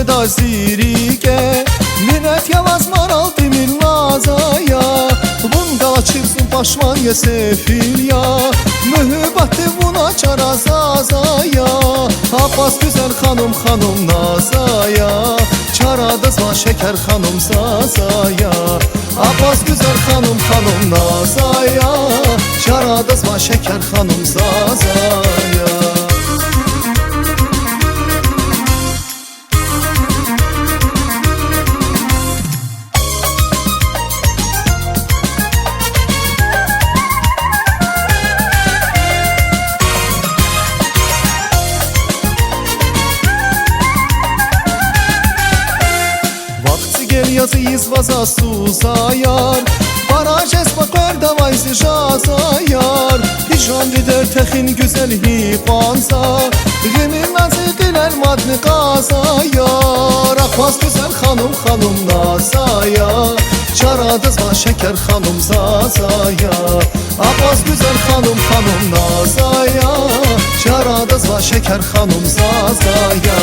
da zirige Minnet yavaz maral demir lazaya Bunda açırsın paşmanya sefil ya Mühübbeti buna çara zazaya Abbas güzel hanım hanım nazaya Çaradız var şeker hanım zazaya Abbas güzel hanım hanım nazaya Çaradız var şeker hanım zazaya Yazıyız vaza suzayar Baraj esbak verdavayzi jazayar Hicran gider texin güzel hifanza Gümün naziqiler madni qazayar Akbaz güzel hanım hanım nazaya Çaradız var şeker hanım zazaya Akbaz güzel hanım hanım nazaya Çaradız var şeker hanım zazaya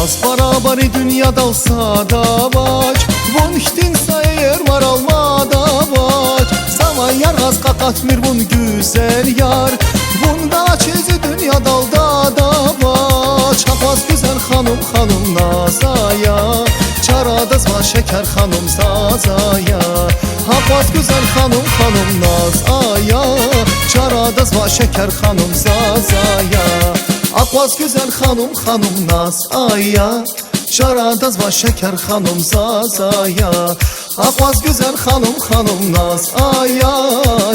Az barabari dünyada olsa da baç Von ihtinsa eğer var almada baç Zaman yar az kakatmir bun güzel yar Bunda çizi dünyada alda da baç Hapaz güzel hanım hanım nazaya Çaradız var şeker hanım zazaya Hapaz güzel hanım hanım nazaya Çaradız var şeker hanım zazaya Akbaz güzel hanım hanım naz aya Çaradız var şeker hanım zazaya Akbaz güzel hanım hanım naz aya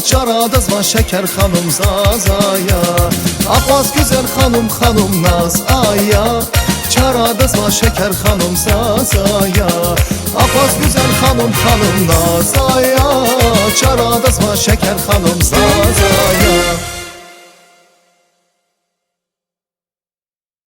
Çaradız var şeker hanım zazaya Akbaz güzel hanım hanım naz aya Çaradız var şeker hanım zazaya Akbaz güzel hanım hanım naz aya Çaradız var şeker hanım zazaya